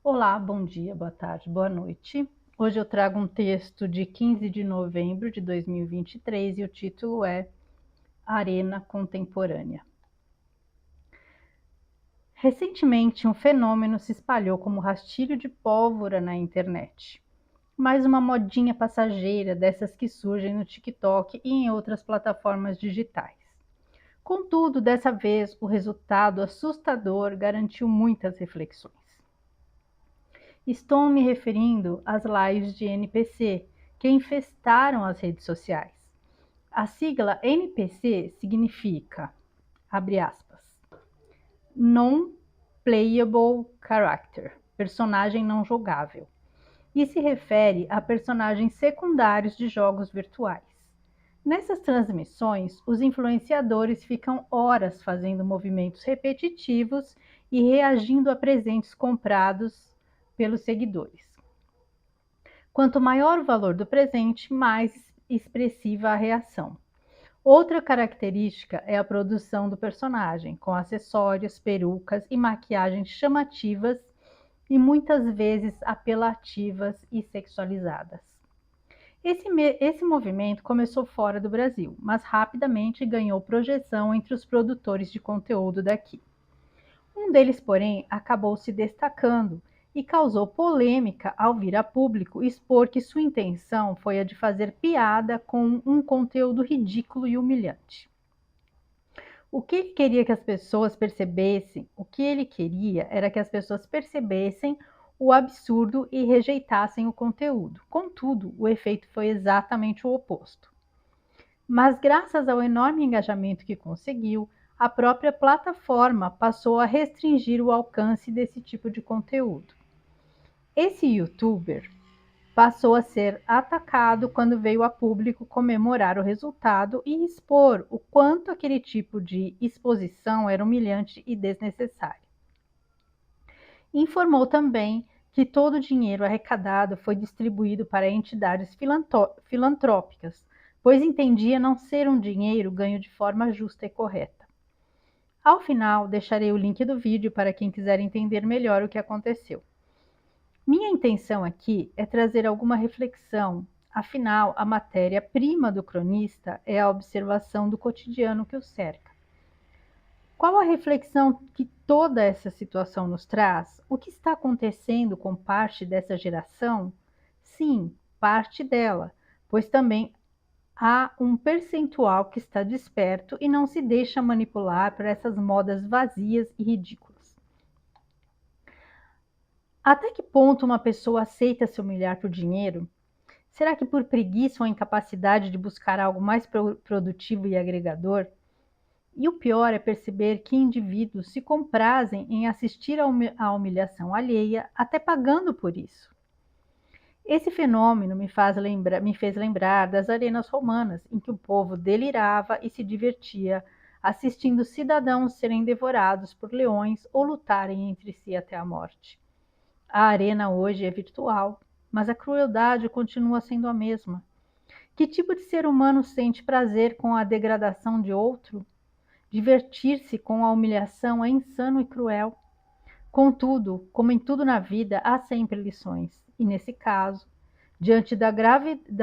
Olá, bom dia, boa tarde, boa noite. Hoje eu trago um texto de 15 de novembro de 2023 e o título é Arena Contemporânea. Recentemente, um fenômeno se espalhou como rastilho de pólvora na internet. Mais uma modinha passageira dessas que surgem no TikTok e em outras plataformas digitais. Contudo, dessa vez, o resultado assustador garantiu muitas reflexões. Estou me referindo às lives de NPC, que infestaram as redes sociais. A sigla NPC significa, abre aspas, Non-Playable Character, personagem não jogável, e se refere a personagens secundários de jogos virtuais. Nessas transmissões, os influenciadores ficam horas fazendo movimentos repetitivos e reagindo a presentes comprados pelos seguidores. Quanto maior o valor do presente, mais expressiva a reação. Outra característica é a produção do personagem, com acessórios, perucas e maquiagens chamativas e muitas vezes apelativas e sexualizadas. Esse movimento começou fora do Brasil, mas rapidamente ganhou projeção entre os produtores de conteúdo daqui. Um deles, porém, acabou se destacando e causou polêmica ao vir a público expor que sua intenção foi a de fazer piada com um conteúdo ridículo e humilhante. O que ele queria que as pessoas percebessem, o que ele queria era que as pessoas percebessem o absurdo e rejeitassem o conteúdo. Contudo, o efeito foi exatamente o oposto. Mas graças ao enorme engajamento que conseguiu, a própria plataforma passou a restringir o alcance desse tipo de conteúdo. Esse youtuber passou a ser atacado quando veio a público comemorar o resultado e expor o quanto aquele tipo de exposição era humilhante e desnecessário. Informou também que todo o dinheiro arrecadado foi distribuído para entidades filantrópicas, pois entendia não ser um dinheiro ganho de forma justa e correta. Ao final, deixarei o link do vídeo para quem quiser entender melhor o que aconteceu. Minha intenção aqui é trazer alguma reflexão, afinal, a matéria-prima do cronista é a observação do cotidiano que o cerca. Qual a reflexão que toda essa situação nos traz? O que está acontecendo com parte dessa geração? Sim, parte dela, pois também há um percentual que está desperto e não se deixa manipular por essas modas vazias e ridículas. Até que ponto uma pessoa aceita se humilhar por dinheiro? Será que por preguiça ou incapacidade de buscar algo mais produtivo e agregador? E o pior é perceber que indivíduos se comprazem em assistir à humilhação alheia, até pagando por isso. Esse fenômeno me fez lembrar das arenas romanas, em que o povo delirava e se divertia, assistindo cidadãos serem devorados por leões ou lutarem entre si até a morte. A arena hoje é virtual, mas a crueldade continua sendo a mesma. Que tipo de ser humano sente prazer com a degradação de outro? Divertir-se com a humilhação é insano e cruel. Contudo, como em tudo na vida, há sempre lições. E nesse caso, diante da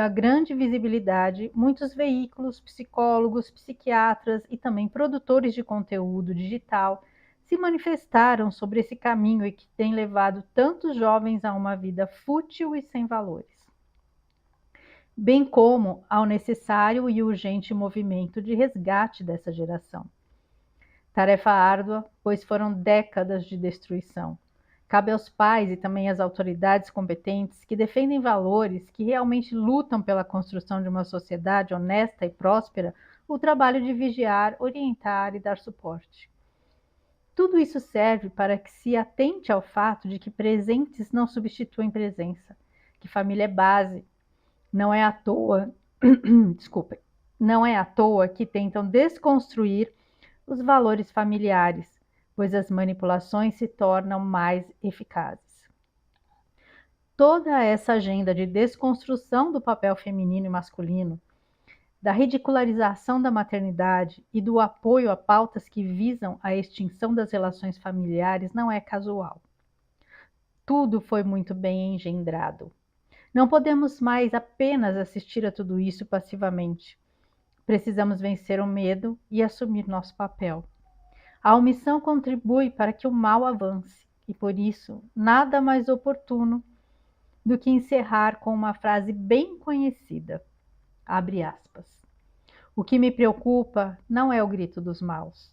grande visibilidade, muitos veículos, psicólogos, psiquiatras e também produtores de conteúdo digital se manifestaram sobre esse caminho e que tem levado tantos jovens a uma vida fútil e sem valores, bem como ao necessário e urgente movimento de resgate dessa geração. Tarefa árdua, pois foram décadas de destruição. Cabe aos pais e também às autoridades competentes que defendem valores, que realmente lutam pela construção de uma sociedade honesta e próspera, o trabalho de vigiar, orientar e dar suporte. Tudo isso serve para que se atente ao fato de que presentes não substituem presença, que família é base. Não é à toa, desculpem, não é à toa que tentam desconstruir os valores familiares, pois as manipulações se tornam mais eficazes. Toda essa agenda de desconstrução do papel feminino e masculino, da ridicularização da maternidade e do apoio a pautas que visam a extinção das relações familiares não é casual. tudo foi muito bem engendrado. Não podemos mais apenas assistir a tudo isso passivamente. Precisamos vencer o medo e assumir nosso papel. A omissão contribui para que o mal avance, e por isso, nada mais oportuno do que encerrar com uma frase bem conhecida. Abre aspas. O que me preocupa não é o grito dos maus,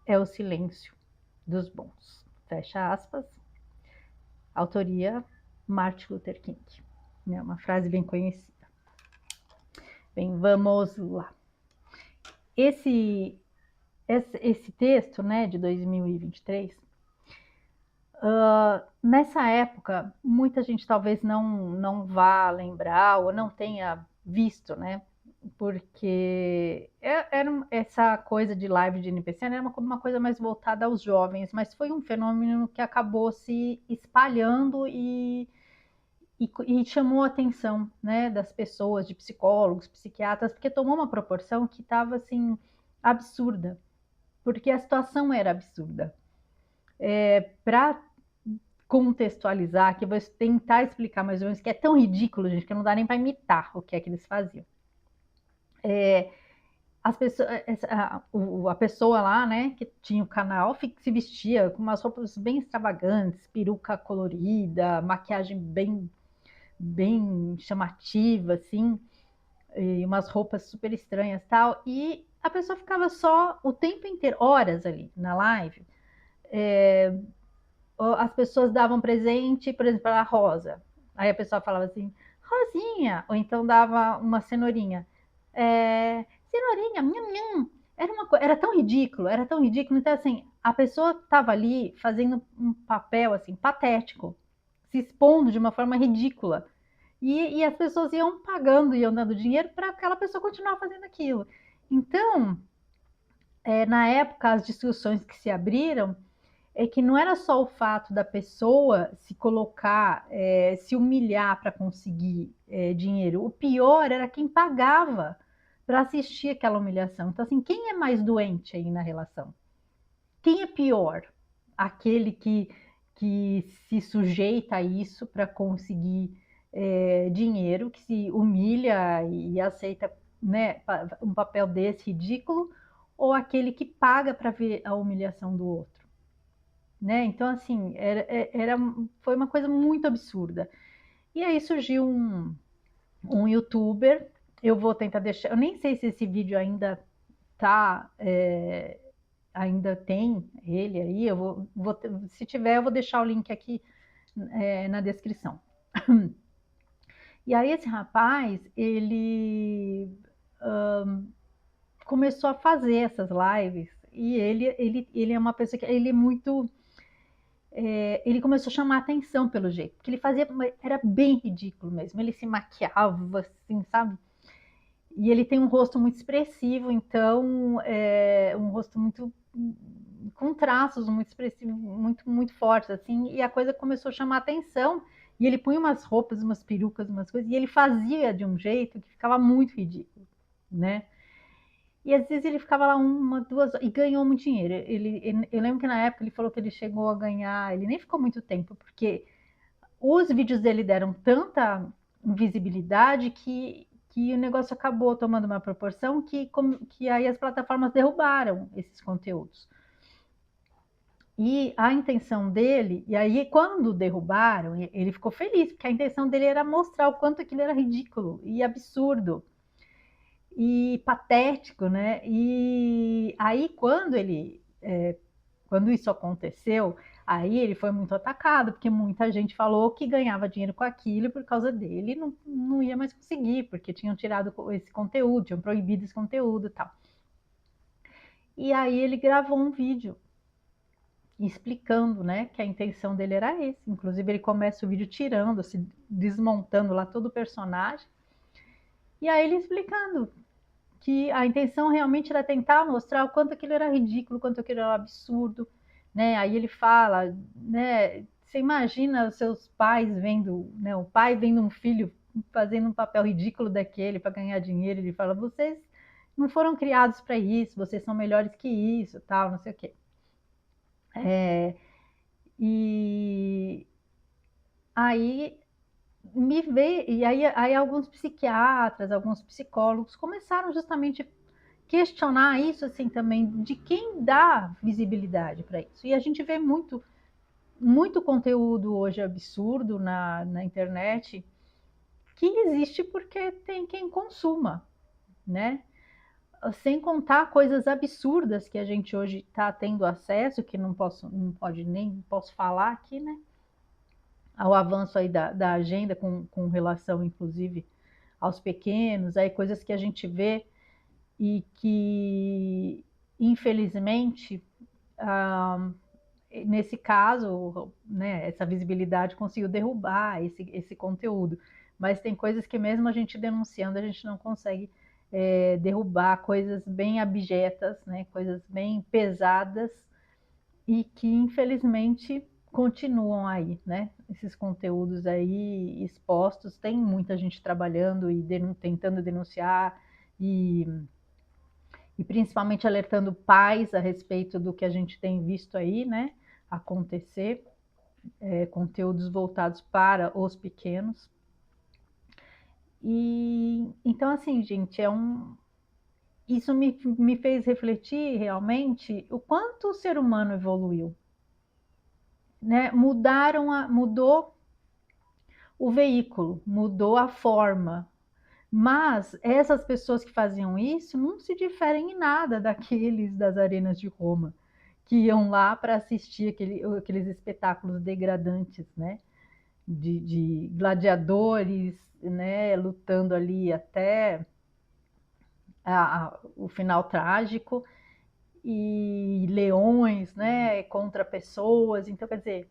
é o silêncio dos bons. Fecha aspas. Autoria Martin Luther King. É uma frase bem conhecida. Bem, vamos lá. Esse texto, né, de 2023, nessa época, muita gente talvez não vá lembrar ou não tenha visto, né? Porque essa coisa de live de NPC era uma coisa mais voltada aos jovens, mas foi um fenômeno que acabou se espalhando e chamou a atenção, né, das pessoas, de psicólogos, psiquiatras, porque tomou uma proporção que estava assim absurda, porque a situação era absurda. Para contextualizar, que eu vou tentar explicar mais ou menos, que é tão ridículo, gente, que não dá nem para imitar o que é que eles faziam. As pessoas, a pessoa lá, né, que tinha o canal, se vestia com umas roupas bem extravagantes, peruca colorida, maquiagem bem chamativa, assim, e umas roupas super estranhas e tal, e a pessoa ficava só o tempo inteiro, horas ali na live. As pessoas davam presente, por exemplo, para a Rosa. Aí a pessoa falava assim, Rosinha, ou então dava uma cenourinha. Cenourinha, nham, nham. Era tão ridículo, era tão ridículo. Então, assim, a pessoa estava ali fazendo um papel, assim, patético, se expondo de uma forma ridícula. E as pessoas iam pagando, iam dando dinheiro para aquela pessoa continuar fazendo aquilo. Então, na época, as discussões que se abriram é que não era só o fato da pessoa se colocar, se humilhar para conseguir dinheiro. O pior era quem pagava para assistir aquela humilhação. Então, assim, quem é mais doente aí na relação? Quem é pior? Aquele que se sujeita a isso para conseguir dinheiro, que se humilha e aceita, né, um papel desse ridículo, ou aquele que paga para ver a humilhação do outro? Né? Então, assim, foi uma coisa muito absurda. E aí surgiu um youtuber, eu vou tentar deixar, eu nem sei se esse vídeo ainda tá, ainda tem ele aí, se tiver, eu vou deixar o link aqui na descrição. E aí esse rapaz, ele começou a fazer essas lives, e ele é uma pessoa que ele é muito... ele começou a chamar a atenção pelo jeito, porque ele fazia, era bem ridículo mesmo, ele se maquiava, assim, sabe? E ele tem um rosto muito expressivo, então, um rosto muito, com traços muito expressivos, muito fortes, assim, e a coisa começou a chamar a atenção, e ele punha umas roupas, umas perucas, umas coisas, e ele fazia de um jeito que ficava muito ridículo, né? E às vezes ele ficava lá 1, 2 e ganhou muito dinheiro. Eu lembro que na época ele falou que ele chegou a ganhar, ele nem ficou muito tempo, porque os vídeos dele deram tanta visibilidade que o negócio acabou tomando uma proporção que aí as plataformas derrubaram esses conteúdos. E a intenção dele, e aí quando derrubaram, ele ficou feliz, porque a intenção dele era mostrar o quanto aquilo era ridículo e absurdo e patético, né? E aí quando isso aconteceu, aí ele foi muito atacado, porque muita gente falou que ganhava dinheiro com aquilo e por causa dele não ia mais conseguir, porque tinham tirado esse conteúdo, tinham proibido esse conteúdo e tal. E aí ele gravou um vídeo explicando, né, que a intenção dele era esse. Inclusive ele começa o vídeo tirando, se desmontando lá todo o personagem. E aí ele explicando que a intenção realmente era tentar mostrar o quanto aquilo era ridículo, o quanto aquilo era absurdo, né? Aí ele fala, né? Você imagina os seus pais vendo, né? O pai vendo um filho fazendo um papel ridículo daquele para ganhar dinheiro, ele fala, vocês não foram criados para isso, vocês são melhores que isso, tal, não sei o quê. E aí me veio, e aí alguns psiquiatras, alguns psicólogos começaram justamente a questionar isso assim também, de quem dá visibilidade para isso. E a gente vê muito conteúdo hoje absurdo na internet que existe porque tem quem consuma, né? Sem contar coisas absurdas que a gente hoje está tendo acesso, que não posso falar aqui, né? Ao avanço aí da agenda com relação, inclusive, aos pequenos, aí coisas que a gente vê e que, infelizmente, ah, nesse caso, né, essa visibilidade conseguiu derrubar esse conteúdo. Mas tem coisas que mesmo a gente denunciando, a gente não consegue derrubar, coisas bem abjetas, né, coisas bem pesadas e que infelizmente continuam aí, né? Esses conteúdos aí expostos, tem muita gente trabalhando e tentando denunciar e, e principalmente alertando pais a respeito do que a gente tem visto aí, né? Acontecer, conteúdos voltados para os pequenos. E então, assim, gente, isso me fez refletir realmente o quanto o ser humano evoluiu, né? Mudou o veículo, mudou a forma. Mas essas pessoas que faziam isso não se diferem em nada daqueles das arenas de Roma, que iam lá para assistir aqueles espetáculos degradantes, né? De gladiadores, né? Lutando ali até o final trágico, e leões, né? Contra pessoas. Então, quer dizer,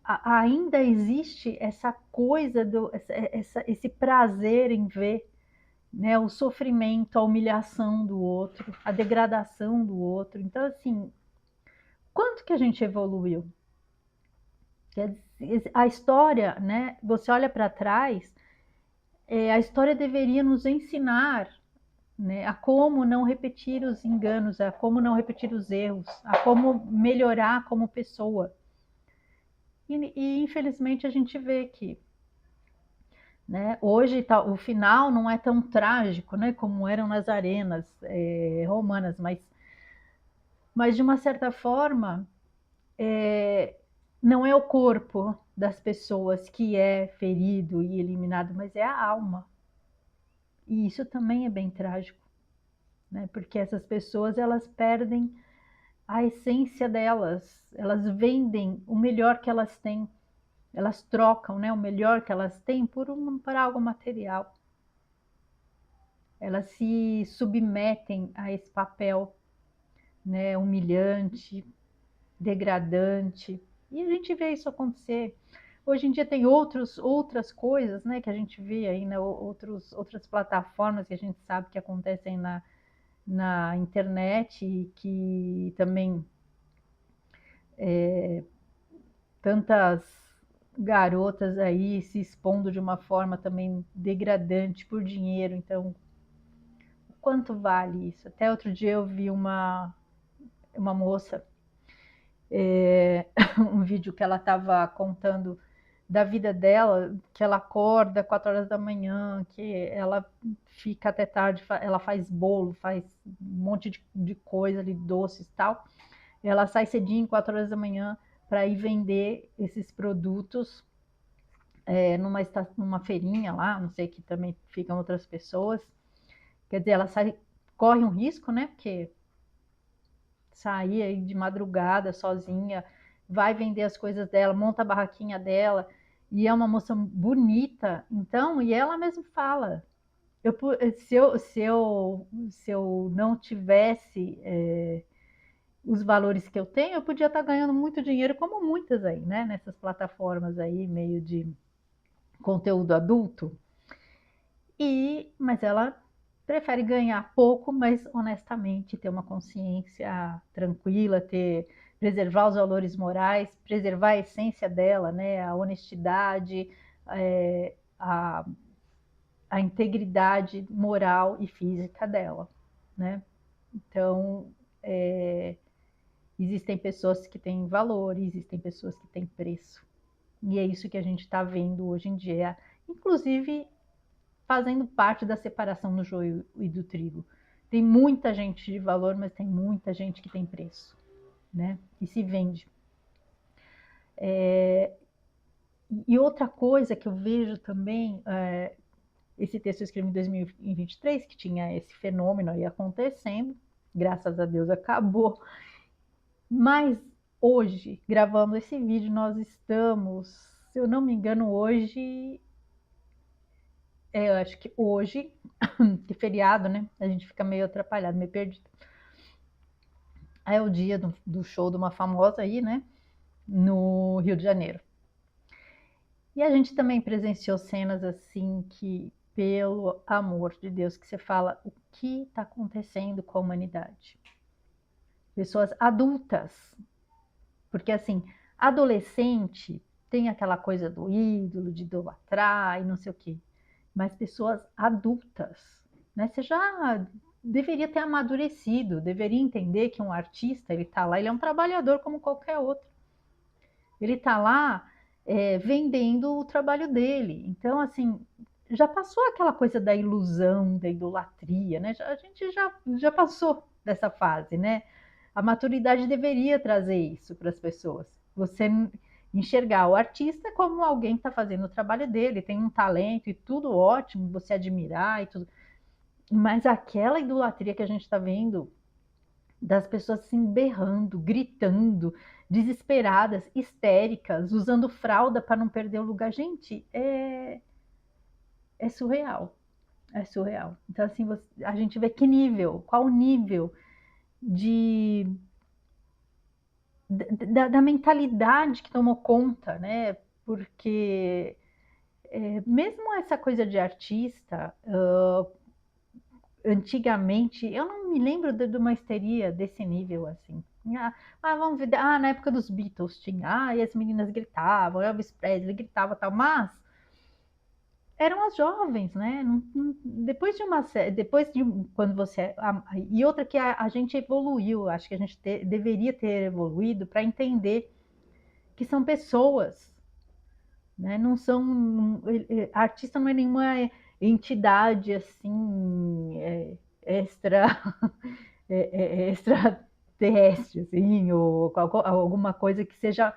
ainda existe essa coisa esse prazer em ver, né, o sofrimento, a humilhação do outro, a degradação do outro. Então, assim, quanto que a gente evoluiu? A história, né? Você olha para trás, a história deveria nos ensinar, né, a como não repetir os enganos, a como não repetir os erros, a como melhorar como pessoa. E infelizmente a gente vê que, né, hoje o final não é tão trágico, né, como eram nas arenas romanas, mas de uma certa forma não é o corpo das pessoas que é ferido e eliminado, mas é a alma. E isso também é bem trágico, né? Porque essas pessoas elas perdem a essência delas, elas vendem o melhor que elas têm, elas trocam, né, o melhor que elas têm por algo material. Elas se submetem a esse papel, né, humilhante, degradante. E a gente vê isso acontecer. Hoje em dia tem outras coisas, né, que a gente vê aí, né, outras plataformas que a gente sabe que acontecem na internet e que também tantas garotas aí se expondo de uma forma também degradante por dinheiro. Então, quanto vale isso? Até outro dia eu vi uma moça, um vídeo que ela estava contando da vida dela, que ela acorda 4 horas da manhã, que ela fica até tarde, ela faz bolo, faz um monte de coisa ali, doces e tal. Ela sai cedinho, 4 horas da manhã, para ir vender esses produtos numa feirinha lá, não sei, que também ficam outras pessoas. Quer dizer, ela corre um risco, né? Porque sair aí de madrugada sozinha, vai vender as coisas dela, monta a barraquinha dela, e é uma moça bonita, então, e ela mesma fala, se eu não tivesse os valores que eu tenho, eu podia estar ganhando muito dinheiro, como muitas aí, né? Nessas plataformas aí, meio de conteúdo adulto. Mas ela prefere ganhar pouco, mas honestamente ter uma consciência tranquila, preservar os valores morais, preservar a essência dela, né? A honestidade, é, a, a integridade moral e física dela, né? Então, Existem pessoas que têm valor, existem pessoas que têm preço. E é isso que a gente está vendo hoje em dia, inclusive fazendo parte da separação do joio e do trigo. Tem muita gente de valor, mas tem muita gente que tem preço, né? E se vende. E outra coisa que eu vejo também, esse texto eu escrevi em 2023, que tinha esse fenômeno aí acontecendo, graças a Deus acabou, mas hoje, gravando esse vídeo, nós estamos, se eu não me engano, hoje, eu acho que hoje, que feriado, né? A gente fica meio atrapalhado, meio perdido. É o dia do show de uma famosa aí, né? No Rio de Janeiro. E a gente também presenciou cenas assim que, pelo amor de Deus, que você fala, o que está acontecendo com a humanidade? Pessoas adultas, porque assim, adolescente tem aquela coisa do ídolo, de idolatrar e não sei o quê, mas pessoas adultas, né? Você já deveria ter amadurecido, deveria entender que um artista, ele está lá, ele é um trabalhador como qualquer outro. Ele está lá vendendo o trabalho dele. Então, assim, já passou aquela coisa da ilusão, da idolatria, né? A gente já passou dessa fase, né? A maturidade deveria trazer isso para as pessoas. Você enxergar o artista como alguém que está fazendo o trabalho dele, tem um talento e tudo ótimo, você admirar e tudo. Mas aquela idolatria que a gente está vendo das pessoas assim berrando, gritando, desesperadas, histéricas, usando fralda para não perder o lugar. Gente, é surreal. É surreal. Então, assim, a gente vê que nível, qual o nível de, da mentalidade que tomou conta, né? Porque mesmo essa coisa de artista, antigamente, eu não me lembro de uma histeria desse nível, assim. Vamos ver, na época dos Beatles tinha, e as meninas gritavam, Elvis Presley gritava tal, mas eram as jovens, né? Depois de depois de quando você, e outra que a gente evoluiu, acho que a gente deveria ter evoluído para entender que são pessoas, né? Não são, artista não é nenhuma entidade assim extra extraterrestre, assim, ou alguma coisa que seja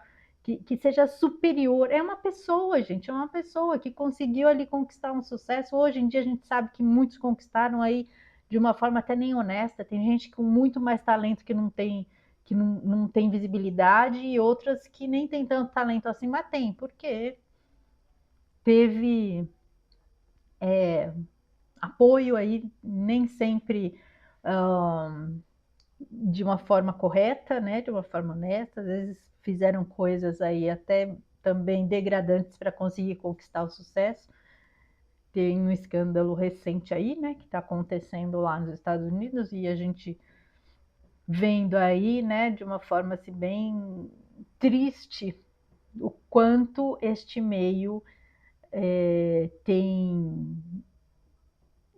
superior. É uma pessoa, gente, é uma pessoa que conseguiu ali conquistar um sucesso. Hoje em dia a gente sabe que muitos conquistaram aí de uma forma até nem honesta. Tem gente com muito mais talento que não tem visibilidade e outras que nem tem tanto talento assim, mas tem, porque teve apoio aí, nem sempre de uma forma correta, né, de uma forma honesta, às vezes fizeram coisas aí até também degradantes para conseguir conquistar o sucesso. Tem um escândalo recente aí, né, que está acontecendo lá nos Estados Unidos e a gente vendo aí, né, de uma forma assim bem triste o quanto este meio tem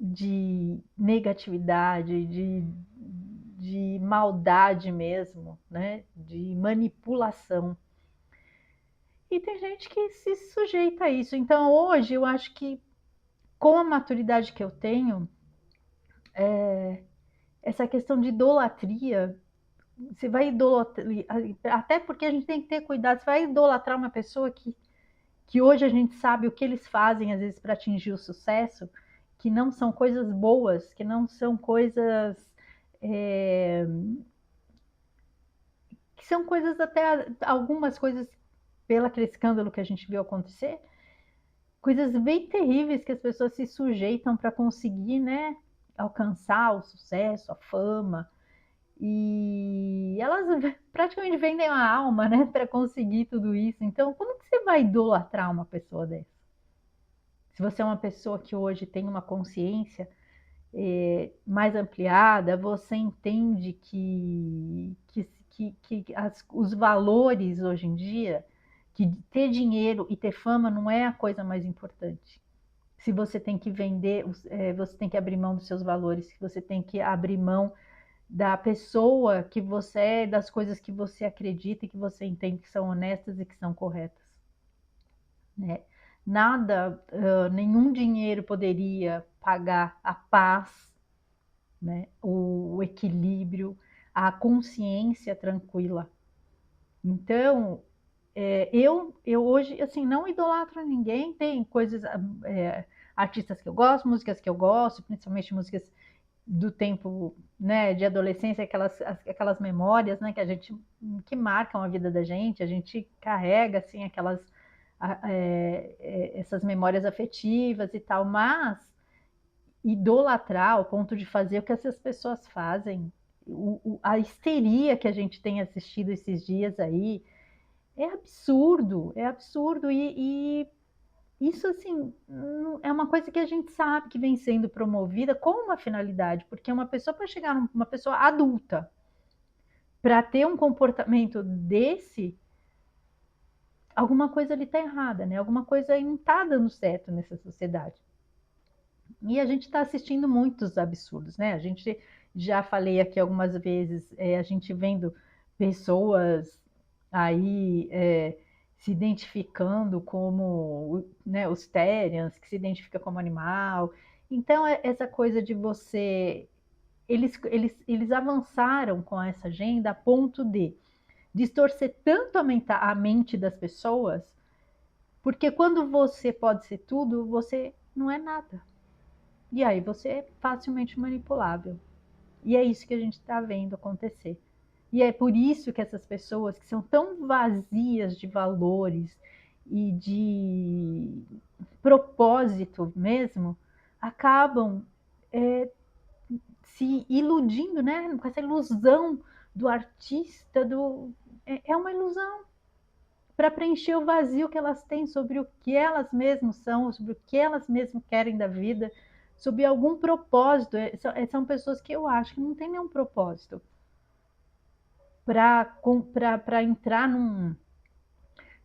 de negatividade, de maldade mesmo, né? De manipulação. E tem gente que se sujeita a isso. Então, hoje, eu acho que com a maturidade que eu tenho, essa questão de idolatria, você vai idolatrar, até porque a gente tem que ter cuidado, você vai idolatrar uma pessoa que hoje a gente sabe o que eles fazem, às vezes, para atingir o sucesso, que não são coisas boas, que não são coisas. É, que são coisas até algumas coisas pelo aquele escândalo que a gente viu acontecer, coisas bem terríveis que as pessoas se sujeitam para conseguir, né, alcançar o sucesso, a fama, e elas praticamente vendem a alma, né, para conseguir tudo isso. Então, como que você vai idolatrar uma pessoa dessa? Se você é uma pessoa que hoje tem uma consciência mais ampliada, você entende que os valores hoje em dia, que ter dinheiro e ter fama não é a coisa mais importante. Se você tem que vender, você tem que abrir mão dos seus valores, se você tem que abrir mão da pessoa que você é, das coisas que você acredita e que você entende que são honestas e que são corretas, né? Nada, nenhum dinheiro poderia pagar a paz, né? O equilíbrio, a consciência tranquila. Então, eu hoje, assim, não idolatro ninguém, tem coisas, artistas que eu gosto, músicas que eu gosto, principalmente músicas do tempo, né, de adolescência, aquelas memórias, né, que marcam a vida da gente, a gente carrega, assim, essas memórias afetivas e tal, mas idolatrar ao ponto de fazer o que essas pessoas fazem, a histeria que a gente tem assistido esses dias aí, é absurdo e isso assim é uma coisa que a gente sabe que vem sendo promovida com uma finalidade, porque uma pessoa para chegar uma pessoa adulta para ter um comportamento desse, alguma coisa ali está errada, né? Alguma coisa aí não está dando certo nessa sociedade. E a gente está assistindo muitos absurdos, né? A gente já falei aqui algumas vezes, a gente vendo pessoas aí se identificando como, né, os Therians, que se identifica como animal. Então, essa coisa de você. Eles avançaram com essa agenda a ponto de distorcer tanto a mente das pessoas, porque quando você pode ser tudo, você não é nada. E aí você é facilmente manipulável. E é isso que a gente está vendo acontecer. E é por isso que essas pessoas que são tão vazias de valores e de propósito mesmo, acabam se iludindo, né? Com essa ilusão do artista, é uma ilusão para preencher o vazio que elas têm sobre o que elas mesmas são, sobre o que elas mesmas querem da vida, sobre algum propósito. São pessoas que eu acho que não têm nenhum propósito para entrar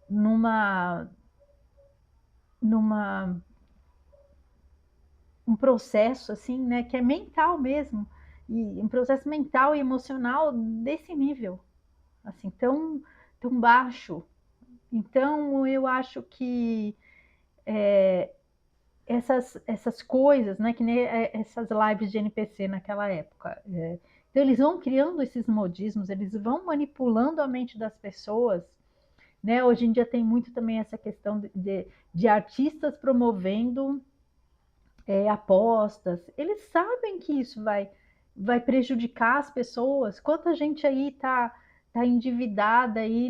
numa, numa um processo assim, né, que é mental mesmo, e um processo mental e emocional desse nível, assim, tão baixo. Então, eu acho que essas coisas, né, que nem essas lives de NPC naquela época. Então eles vão criando esses modismos, eles vão manipulando a mente das pessoas, né? Hoje em dia tem muito também essa questão de artistas promovendo apostas. Eles sabem que isso vai prejudicar as pessoas. Quanta gente aí tá endividada aí,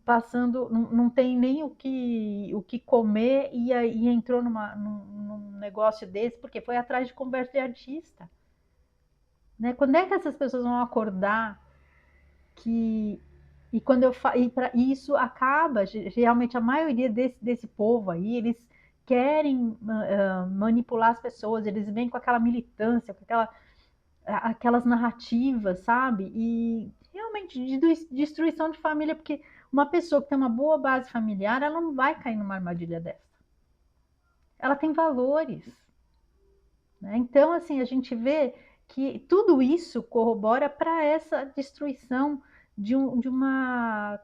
passando, não tem nem o que comer e entrou num negócio desse, porque foi atrás de conversa de artista. Né? Quando é que essas pessoas vão acordar que. E quando isso acaba, realmente a maioria desse povo aí, eles querem manipular as pessoas, eles vêm com aquela militância, com aquelas narrativas, sabe? E realmente de destruição de família, porque uma pessoa que tem uma boa base familiar, ela não vai cair numa armadilha dessa. Ela tem valores. Né? Então, assim, a gente vê que tudo isso corrobora para essa destruição de uma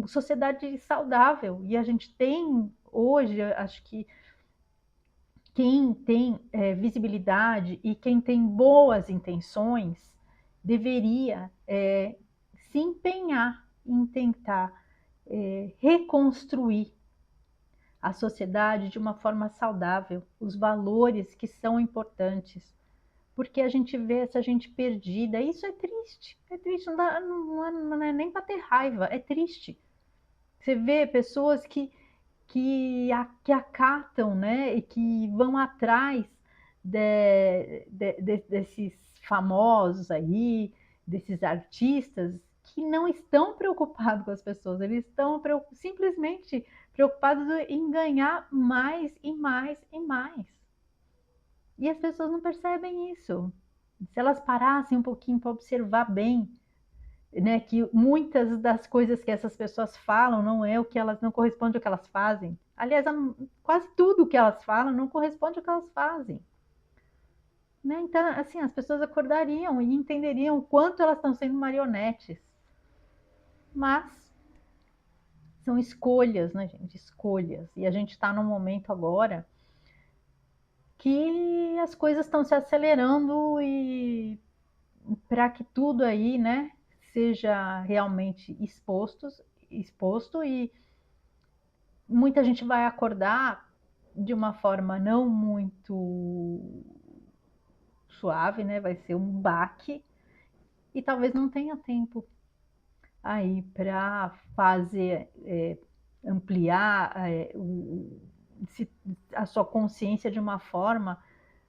sociedade saudável. E a gente tem hoje, acho que quem tem visibilidade e quem tem boas intenções deveria se empenhar em tentar reconstruir a sociedade de uma forma saudável, os valores que são importantes, porque a gente vê essa gente perdida, isso é triste, não é nem para ter raiva, é triste. Você vê pessoas que acatam, né, e que vão atrás desses famosos aí, desses artistas que não estão preocupados com as pessoas, eles estão simplesmente preocupados em ganhar mais e mais e mais. E as pessoas não percebem isso. Se elas parassem um pouquinho para observar bem, né, que muitas das coisas que essas pessoas falam não corresponde ao que elas fazem. Aliás, quase tudo que elas falam não corresponde ao que elas fazem. né? Então, assim, as pessoas acordariam e entenderiam o quanto elas estão sendo marionetes. Mas são escolhas, né, gente? Escolhas. E a gente está num momento agora que as coisas estão se acelerando e para que tudo aí, né, seja realmente exposto e muita gente vai acordar de uma forma não muito suave, né? Vai ser um baque e talvez não tenha tempo aí para fazer ampliar a sua consciência de uma forma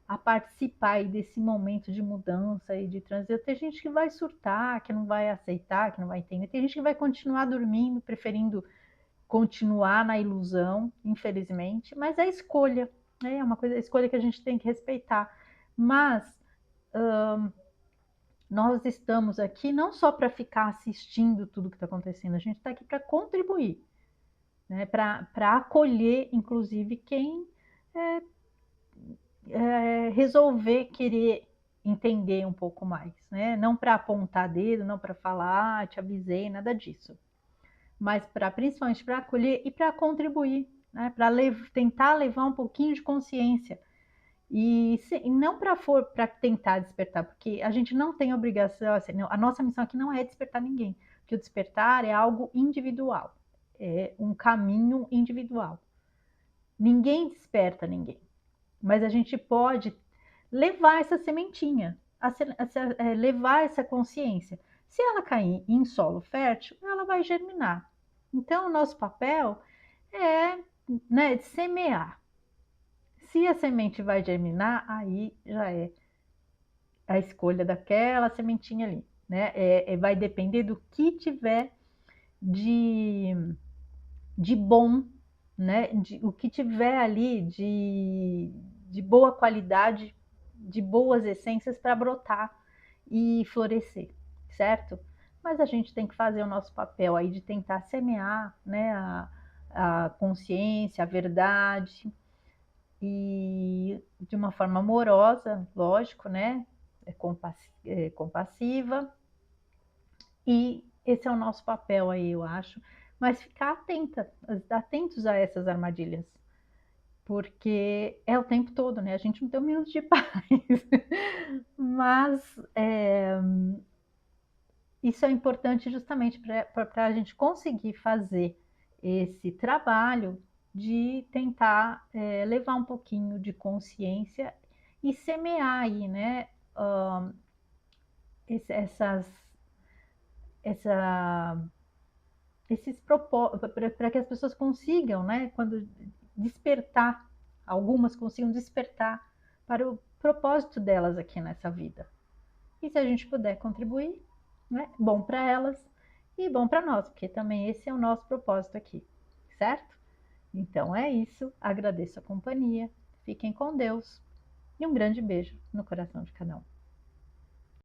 a participar aí desse momento de mudança e de transição. Tem gente que vai surtar, que não vai aceitar, que não vai entender. Tem gente que vai continuar dormindo, preferindo continuar na ilusão, infelizmente. Mas é escolha, né? É uma coisa, é escolha que a gente tem que respeitar. Mas nós estamos aqui não só para ficar assistindo tudo que está acontecendo, a gente está aqui para contribuir, né? Para acolher, inclusive, quem resolver querer entender um pouco mais, né? Não para apontar dedo, não para falar, te avisei, nada disso, mas para principalmente para acolher e para contribuir, né? Para tentar levar um pouquinho de consciência e não para tentar despertar, porque a gente não tem obrigação, assim, a nossa missão aqui não é despertar ninguém, porque o despertar é algo individual, é um caminho individual. Ninguém desperta ninguém, mas a gente pode levar essa sementinha, levar essa consciência. Se ela cair em solo fértil, ela vai germinar. Então, o nosso papel é, né, semear. Se a semente vai germinar, aí já é a escolha daquela sementinha ali, né? Vai depender do que tiver de, de bom, né? O que tiver ali de boa qualidade, de boas essências para brotar e florescer, certo? Mas a gente tem que fazer o nosso papel aí de tentar semear, né? A consciência, a verdade, e de uma forma amorosa, lógico, né? Compassiva, e esse é o nosso papel aí, eu acho, mas ficar atentos a essas armadilhas, porque é o tempo todo, né? A gente não tem um minuto de paz, mas isso é importante justamente para a gente conseguir fazer esse trabalho de tentar levar um pouquinho de consciência e semear aí, né? Essas, essa, esses propósitos, para que as pessoas consigam, né? Quando despertar, algumas consigam despertar para o propósito delas aqui nessa vida. E se a gente puder contribuir, né? Bom para elas e bom para nós, porque também esse é o nosso propósito aqui, certo? Então é isso, agradeço a companhia, fiquem com Deus e um grande beijo no coração de cada um.